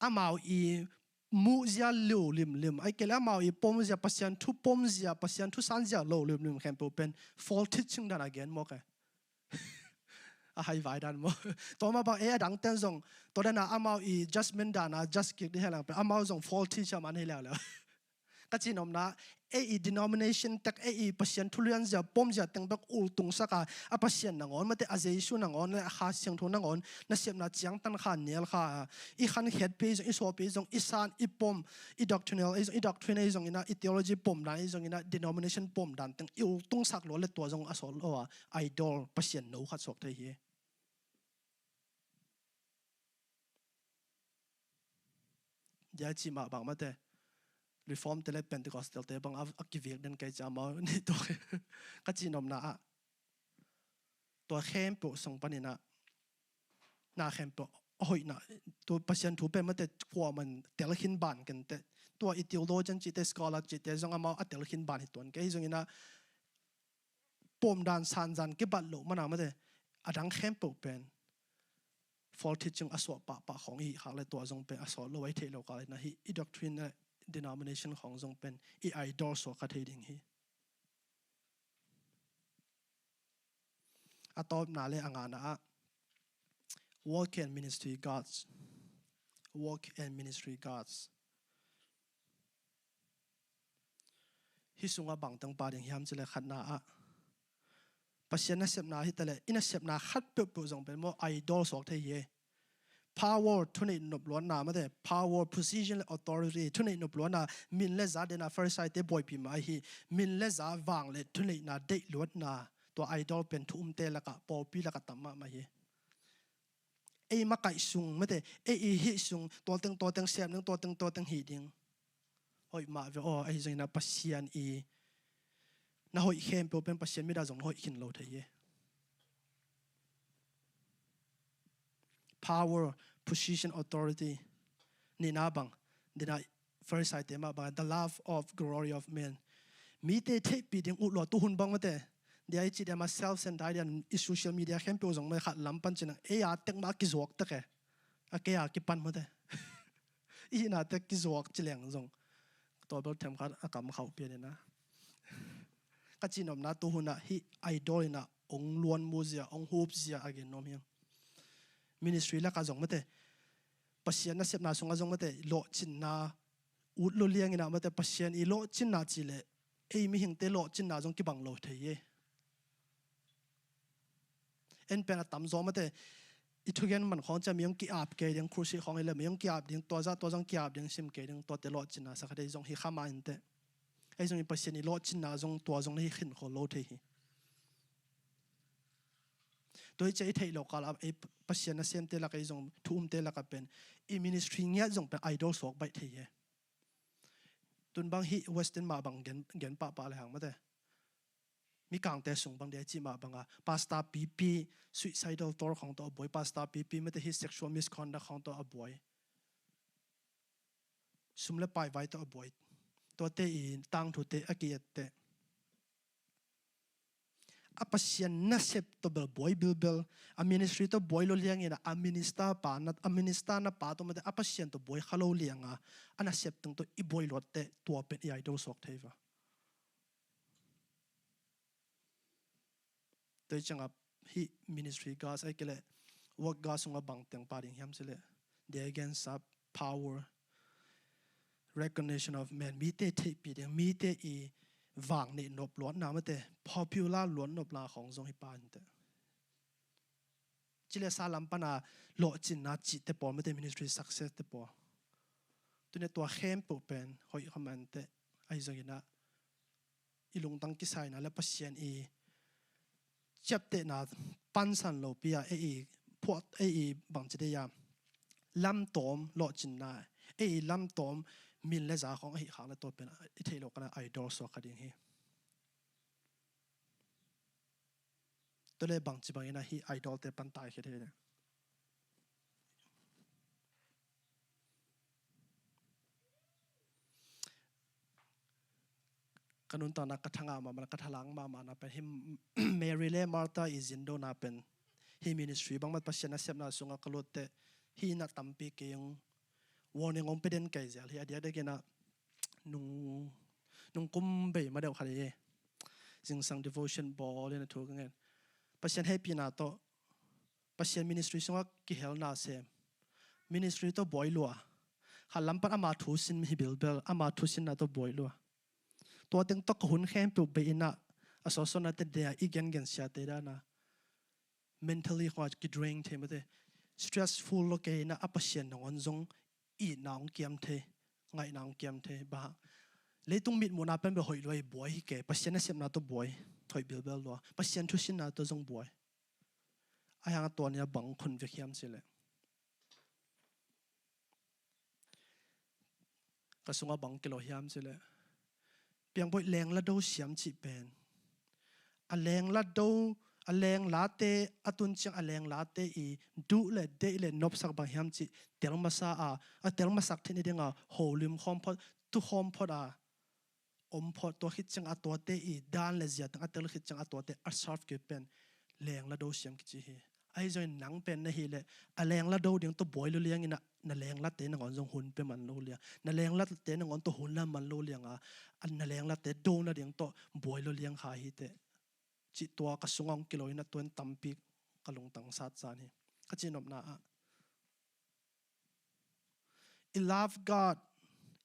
amau I mu zia lo lim ai kela mau I pom zia pasian thu san zia lo lim khem po pen fall teaching dan again mo ka a hai vai dan mo to ma ba e dang ten zong to da na amau I judgment dan na just kick de helang pe amau zong fall teacher man hela la ka chinom na e denomination tak e pasian thulian zia pom zia teng bak ul tung saka a pasian nangon mate azeisu nangon le kha siang thu nangon na siam na chiang tan kha nel kha I khan head page I so page jong isan I pom I doctrinal I doctrine jong ina I theology pom dan I jong ina denomination pom dan teng ul tung sak lo le to jong asol lo idol pasian no khat sok thei hi ya chi ma bang mate reform tele pentecostal te bang akivek den kai chama ni to ka chinom na to khem po song panina na khem po hoi na to pasien thu pe mate kwa man tel hin ban kan te to I theologian chi te scholar chi te jong ama atel hin ban hi ton kai jong ina pom dan san jan ke bat lo mana mate adang khem po pen fall teaching aswa pa khong hi khale to jong pe aswa lo wai the lo ka na hi doctrine denomination khong jong pen I idol so ka thei ding hi atop na le anga na work and ministry gods hi sunga bang tang pa ding hiam chile khat na pasien na sep na hi tale ina sep na khat pe jong pen mo idol so thei ye power thunei nop lon na ma de power position authority thunei nop lon na min le za de na first side te boy pi mai hi min le za wang le thunei na de lot na to idol pen thum te la ka po pi la ka tamma ma hi ei ma kai sung ma de ei hi sung to teng sem nang to teng hi ding hoi ma ve ai jing na pasian I na hoi khem po pen pasian mi da jong hoi hin lo thei ye power position authority ni na bang dina first side tema ba the love of glory of men mi te the pi ding u lo tu hun bang mate dia I chi dem self centered and social media khem po jong mai khat lam pan chen e ya tek ma ki zok ta ke a ke ya ki pan mate อีน่าแต่กิจวัตรเจริญจงตัวเบลเทมขัดอากาศเขาเปลี่ยนนะก็จีนอมนาตัวหุ่นนะฮีไอดอลนะองล้วนมูเซียองฮูบเซียอะไรน้องเฮียงมินิสทรีละก็จงมาเตะปัศยานะเสพนาสงก็จงมาเตะโลจินนาอุดโลเลียงนะมาเตะปัศยาอีโลจินนาจีเลเอ้มีหิงเตโลจินนาจงกิบังโลเทียเอ็นเป็นอัตตามจงมาเตะอีทุกอย่างมันของจะมีองกีอาบเกยังครูสิของเอเลมีองกีอาบยังตัวจังกีอาบยังซิมเกยังตัวเตโลจินนาสักเดย์จงฮิขามาอินเตไอ้จงอีปัศยาอีโลจินนาจงตัวจงให้ขึ้นขอโลเทียโดยจะไอ้เทโลกาลไอ้ปัศยานะเซมเตลักไอ้จงทุ่มเตลักเป็นอีมินิสทรีเนี้ยจงเป็นไอดอลสวกไปเทียตุนบางฮีเวสเทิร์นมาบางเงินป้าเลยหางมาเตมีกางเตส่งบางเดียจีมาบางอ่ะพาสต้าปีปีสุดไซด์ตัวของตัวบอยพาสต้าปีปีไม่ได้ฮิสเซ็กชวลมิสคอนดักของตัวบอยสุมเล่ไปไว้ตัวบอยตัวเตอีตั้งถูเตอกีเตอาปัศยานะเซปตัวเบลบอยบิลเบลอามินิสทรีตัวบอยโลเลียงเองอามินิสตาปานัดอามินิสตานะปาตัวมันอาปัศยาตัวบอยฮัลโลเลียงอ่ะอันนั้นเซปตั้งตัวอีบอยโลเตตัวเป็นไอดอลสวกเทวะโดยจังอ่ะฮีมินิสทรีกาสไอ้เกล่วักกาสงอ่ะบังเตียงปาริงยามเสล่ the against power recognition of man มีเตะที่ปีเดียมีเตะอีวางในนบล้วนน้ำมันเตะ popular ล้วนนบลาของทรงฮิปานเตะจิเลสาลัมปนาโลจินนาจิตเตปอไม่เตะ ministry success เตปอตัวนี้ตัวเข้มปุเป็นหอยคำมันเตะไอ้ทรงยินะอีลุงตั้งกิสัยนะและปัศยันอีจับเตะนาปันสันโลปียไอ้พวกไอ้บางจิตยามลำตอมโลจินนาไอ้ลำตอมมิลเลจ่าของไอ้ข้างในตัวเป็นไอ้เทโลกันไอดอลสวกดิ่งฮีตัวเล่บางจีบางอย่างฮีไอดอลเตปันตายแค่เท่านั้นกันนุนตอนนักกระทั่งมันกระทลังมานะเป็นฮิมเมริเลมาร์ตาอิซินโดนาเป็นฮิมินิสทรีบางมันปัศยานะเสพนาสุงกลุตเตฮีนักตั้มปีเกียงวันนึงองเป็นเด่นไก่เสียที่อดีตได้กินนะนุ่งกุมเบย์มาเดี๋ยวขายจึงสั่ง devotion ball เลยนะทุกเงี้ยปัจจัยให้ปีนาโตปัจจัย ministry ส่งว่ากิเฮลนาเซม ministry โตบ่อยลัวขันลำปัดอามาทุสินมีบิลเบลอามาทุสินนาโตบ่อยลัวตัวเต็งตกหุ่นแข็งปุบเบย์นะอาสอสนาเตเดียอีกเงินเสียเตด้านะ mentally ขวากิด drain เทมันเต stressful โลเกนะอาปัจจัยนองจงอีนางเกียมเทไงนางเกียมเทบ้าเลยต้องมีมูนาเป็นแบบหอยลอยบ่อยแกปัศยานะเสียนาตัวบ่อยหอยเบลเบลลัวปัศยาทุสินนาตัวจงบ่อยไอ้หางตัวเนี้ยบังคนเวียมสิเลยกระทรวงบังกิโลเฮียมสิเลยเพียงบ่อยแรงละดูเสียมจีเป็นอันแรงละดูอันแรงลาเตอตุนเชียงอันแรงลาเตอีดูเลยเดเลยนบสักบางเฮียมจีเตลมาซาเตลมาสักที่นี่เด้งโฮลิมคอมพอดทุกคอมพอดอมพอตัวคิดจังอัตัวเตอีด้านเลเซียตั้งอัตลคิดจังอัตัวเตอัลซาร์ฟเก็บเป็นแรงละดูเสียมกิจิฮีไอ้จอยหนังเป็นนะฮีเลยอันแรงละดูเดียงตัวบ่อยลุเลียงอินะนั่นแรงละเตนังอนจงหุ่นเป็นมันลุเลียงนั่นแรงละเตนังอนตัวหุ่นละมันลุเลียงอันนั่นแรงละเตโดนละเดียงตัวบ่อยลุเลียงหาฮีเตจิตตัวกระสุงองกิโลอินะตัวตัมปีกระลงตังสัตจานี่ก็จีนบนาI love God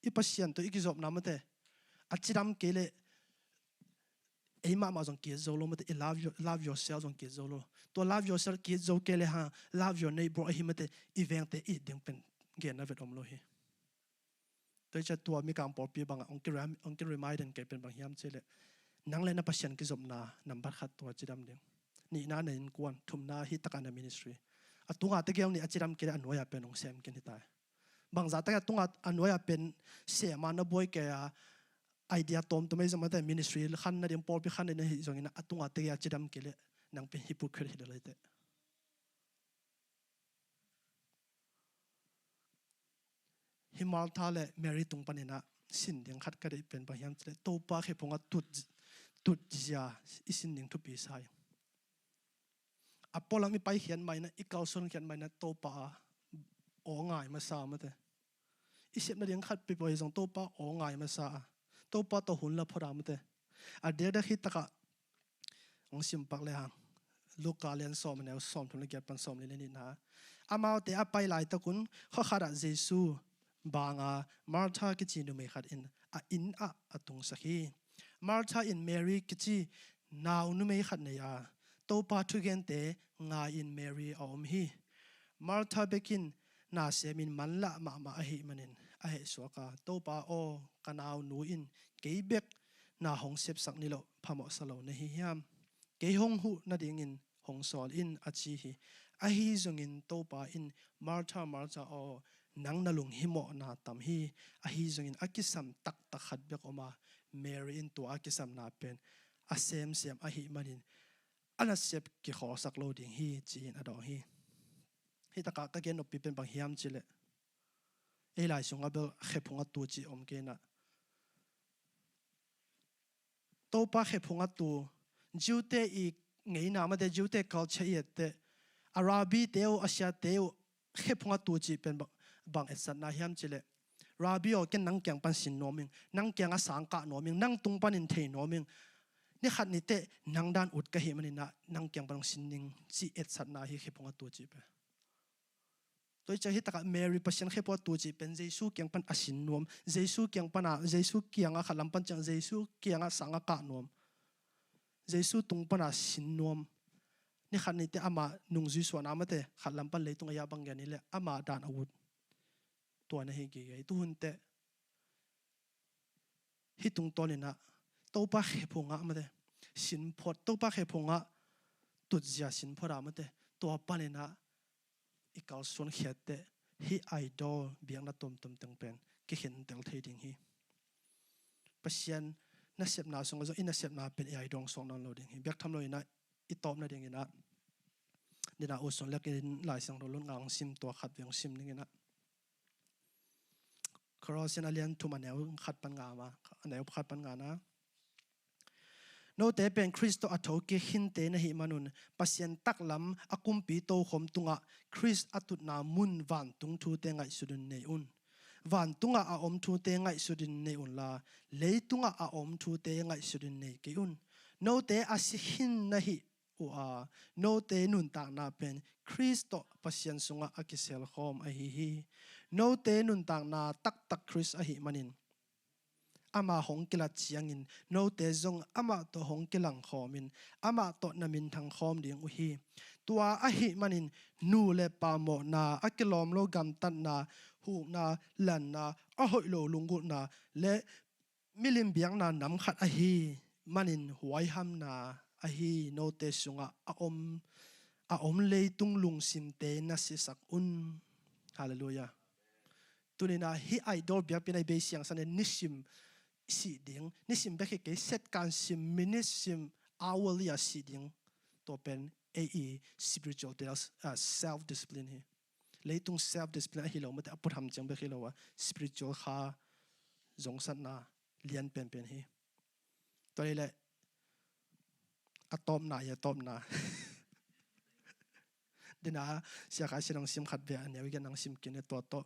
อีปัศยันตัวอีกิจบน้ำมันเตอาจจะทำเกลือไอ้มาจงเกี่ยวโซโลมันเต love yourself จงเกี่ยวโซโลตัว love yourself เกี่ยวโซเกลือฮะ love your neighbor ไอ้มันเตอีเวนต์เตอีดึงเป็นเกี่ยวนับเป็นอมโลหิโดยจะตัวมีการปลอบปีบางองค์remind เกี่ยวเป็นบางยามเฉลี่ยนั่งเล่นนับปัศยันกิจบน้านำบัตรขัดตัวจิดำเดียงนี่น่าเนินกวนทุ่มน้าฮิตกันใน ministry อัตัวอาตะเกียวนี่อาจจะทำเกลืออันไว้เป็นองค์เซมกันที่ตายบางจากแต่ตุ้งอันว่าเป็นเสียมันนะบ่อยแกไอเดียตอมตัวไม่สมแต่มินิสทรีขันนั่นเดียมปอลไปขันนั่นที่ตรงนี้นะตุ้งอัตยาจิดำเกลือนังเป็นฮิปโปคริตเลยแต่ฮิมาลทาเลเมริตุงปันนะสินเดียงขัดกันได้เป็นบางอย่างเลยโตปาเขพงตุดจียาอิสินเดียงทุบปีสายอพอลมีไปเขียนใหม่นะอีกเก้าส่วนเขียนใหม่นะโตปาโอ้ง่ายมาสามแต่ isip na ding khat pi poi jong to pa o ngai ma sa to pa to hun la phora mate a de da hi taka ong sim pak le hang luka len som ne som thun le gyat pan som le ni na amau te apai lai ta kun kho khara jesu banga martha ki chi nu me khat in a atung sakhi martha in mary ki chi naw nu me khat ne ya to pa thu gen te nga in mary om hi martha bekin na semin manla ma a hi manin a he soka to pa o kanaw nu in keibek na hong sep sak ni lo phamo salo na hi hiam ke hong hu na ding in hong sol in achi hi a hi zongin to pa in martha o nang na lung hi mo na tam hi a hi zongin akisam tak tak khat bek oma mary in to akisam na pen a sem a hi manin ana sep ki kho sak lo ding hi chin adong hi taka ka gen opi pen bang hiam chile e lai sunga bel khephunga tu chi om ke na to pa khephunga tu jute I ngei na ma de jute culture yete arabi teo asia teo khephunga tu chi pen bang esat na hiam chile rabi o ken nang kyang pan sin noming nang kyang a sang ka noming nang tung pan in thei noming ni khat ni te nang dan ut ka hi mani na nang kyang pan sin ning chi et sat na hi khephunga tu chi pe tôi cho hết tất cả Mary passion khi bỏ tu chỉ bên Giêsu kiang pan asin nuông Giêsu kiang pan à Giêsu kiang à khalam pan chẳng Giêsu kiang à sang à cả nuông Giêsu tung pan asin nuông ni khát ni te ama nung Giêsu na ama te khalam pan lấy tung ayah bang gani le ama dan awut tua na higi gai tu hun te hi tung to ni na tàu pa khi phunga ama te sin phot tàu pa khi phunga tụt zia sin phot ama te tua pa ni na ikal suan khiat te hi idol biang na tom teng pen ki hin tel thei ding hi pasian na sep na song zo ina sep na pen ai dong song non lo ding hi bek tham lo ina I top na ding ina dina o son lek in lai sang ro lon ngang sim to khat veng sim ning ina cross in alian tu maneu khat pan nga ma aneu khat pan nga na no te pen Christo athoki hinte na hi manun pasien taklam akumpi to khom tunga Christ atut na mun van tung thu te ngai sudun nei un van tunga a om thu te ngai sudin nei un la leitunga a om thu te ngai sudin nei ke un no te asihin na hi u a no te nun ta na pen Christo pasien sunga akisel khom a hi no te nun ta na tak Christ a hi manin ama hong kila chiangin no te zong ama to hong kilang khomin ama to namin thang khom ding u hi tua a hi manin nu le pa mo na akilom lo gam tan na hu na lan na a hoi lo lungu na le milim biang na nam khat a hi manin huai ham na a hi no te sunga a om le tung lung sim te na si sak un hallelujah tunina hi idol bia pinai be siang san nisim si ding nisim be ke set kan sim minute sim hourly a si ding to pen AE spiritual self discipline hi leitung self discipline hi lo mate apur ham chang be hi lo wa spiritual kha zong san na lian pen hi to le atom na dina sia kha sinong sim khat be an yawi nang sim kin to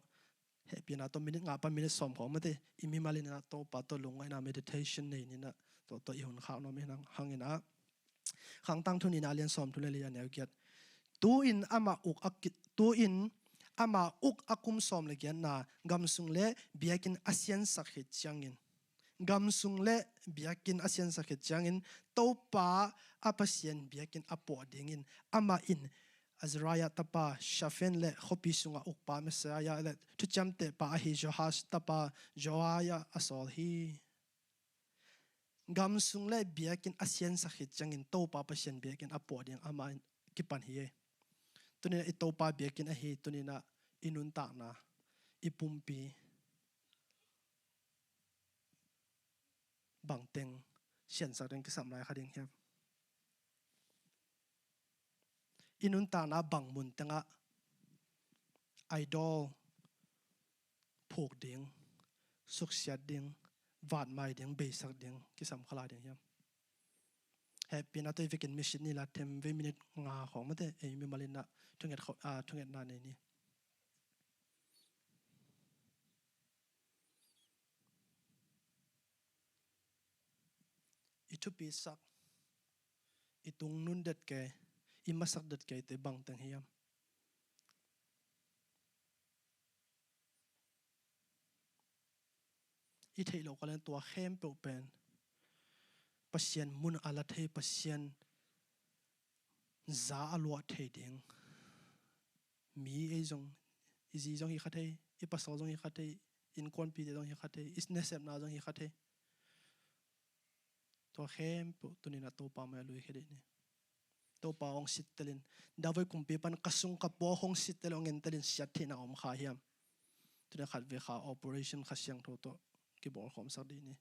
happy na to minute nga pa minute som ko mate imi malin na to pa to lungai na meditation nei ni na to ihun kha no me nang hangina khang tang thuni na lian som thule lian yaw giat tu in ama uk akum som le gian na gam sung le biakin asian sakhet changin gam sung le biakin asian sakhet changin to pa apasian biakin apo dingin ama in Azariah tapa Shafen le khopi sunga ukpa Messiah le tu chamte pa hi Johas tapa Joaya asol hi gam sung le biakin asian sakhit changin to pa pasien biakin apoding ama kipan hi tunina ito pa biakin a hi tunina inun ta na ipumpi bangteng sian sa ring kisam lai khading hiam inun ta na bang mun tanga idol phok ding suksiat ding vat mai ding beisak ding kisam khala ding hiam happy na to weekend mission ni la them ve minute nga khong mate e mi malina thunget na nei ni itu pisak itung nun det ke imasak det ke te bang tang hiam i thei lo kalen tua khem pe pen pasien mun ala thei pasien za alwa thei ding mi e jong izi jong hi khathei i pasal jong hi khathei in kon pi de jong hi khathei is nesep na jong hi khathei tua khem pe tunina to pa ma lui khede ni to pa ong sit telin dawai kumpi pan kasung ka po hong sit telong en telin siat the na om kha hiam tuna khat ve kha operation khasyang tho to ki bol khom sak di ni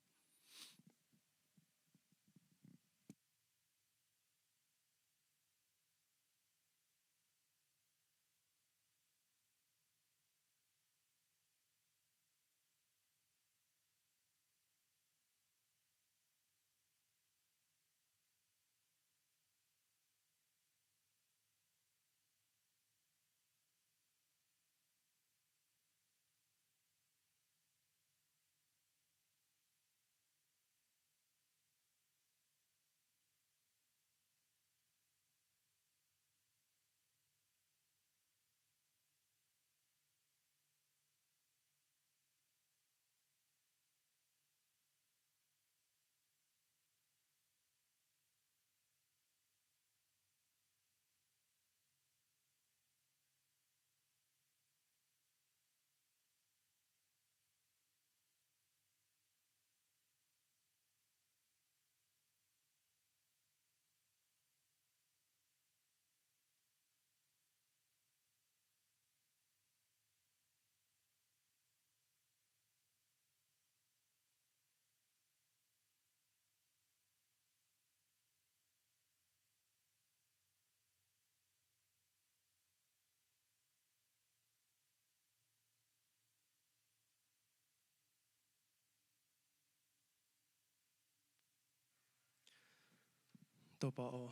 to pa o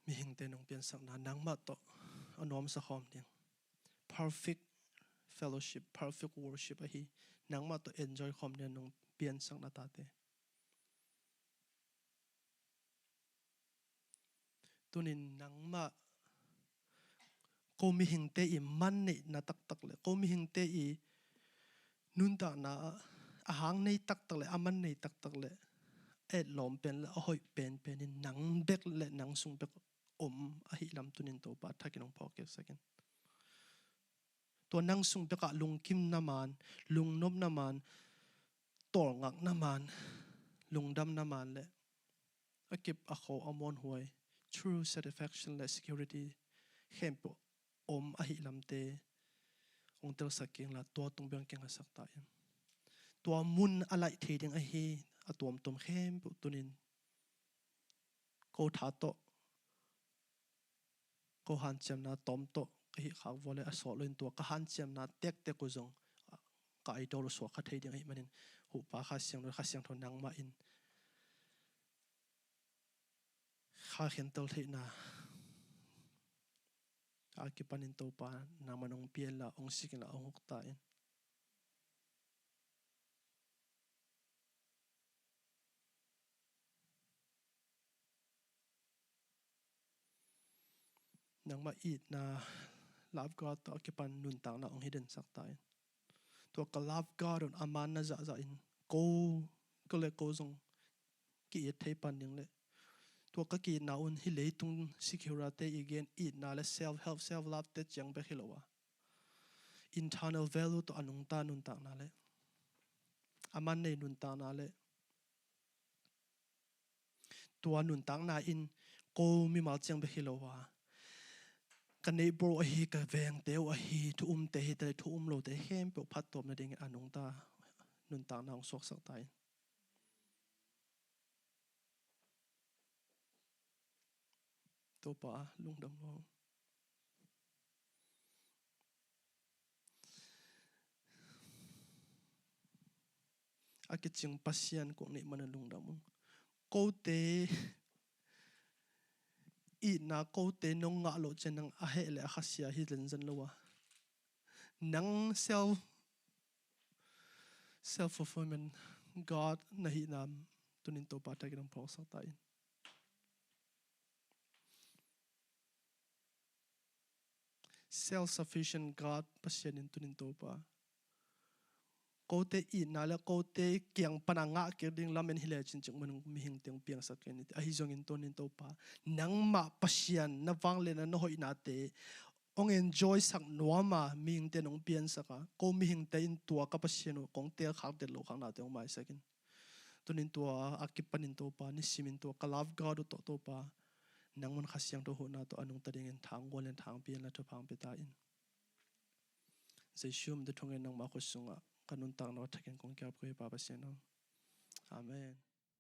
mi hing te nong pian sak na nang ma to anom sa khom ding perfect fellowship perfect worship a hi nang ma to enjoy khom ne nong pian sak na ta te tunin nang ma ko mi hing te i man nei na tak tak le ko mi hing te i nun ta na ahang nei tak tak le aman nei tak tak le e lom pen le hoi pen pen in nang bek le nang sung bek om a hi lam tunin to pa thakinong phok second to nang sung beka lung kim na man lung nom na man tol ngak na man lung dam na man le akip a kho amon huai true satisfaction le security hempo om a hi lam te ong tel saking la to tung beng keng sak ta yan to mun alai theding a hi atom tom khem pu tunin ko tha to ko han chem na tom to hi khak vole a so loin to ka han chem na tek te ko jong ka idol so kha theding ai manin hu pa kha siang thon nang ma in kha khen tol the na akipanin to pa na manong piel la ong sikin la ong hukta in nang ma it na love god to akipan nun tang na ong hidden sakta in to ka love god on aman na za in ko le ko zong ki e thei pan ning le to ka ki na un hi le tung security again it na le self help self love te chang be khilowa internal value to anung ta nun ta na le aman nei nun ta na le to nun tang na in ko mi mal chang be khilowa ka neighbor a hi ka veng te a hi thu te hi te thu lo te hem pe phat tom na ding anung ta nun ta na ong sok sak tai to pa lung dam lo akiching pasian ko ni man lung dam ko te i na ko te nong nga lo chen nang a he le a khasia hi len zan lo wa nang self fulfillment God nahi nam tunin to pa ta giram phok sa ta in self sufficient God pasien in tunin to pa ko te I na la ko te kyang pananga ke ding lamen hile chin chung manung mi hing teng piang sa ken a hi jong in tonin to pa nang ma pasian na wang le na no hoi na te ong enjoy sak nuama mi hing te nong pian saka ko mi hing te in tua ka pasian kong te khak de lo khang na te ong mai sakin tunin tua akipanin to pa ni simin to ka love God to pa nang mon khasyang to ho na to anung ta ding en thang gol en thang pian la to phang pe ta in zai shum de thong en nang ma kho sunga kanun tang no thaken kong kya pwe pa pa sen amen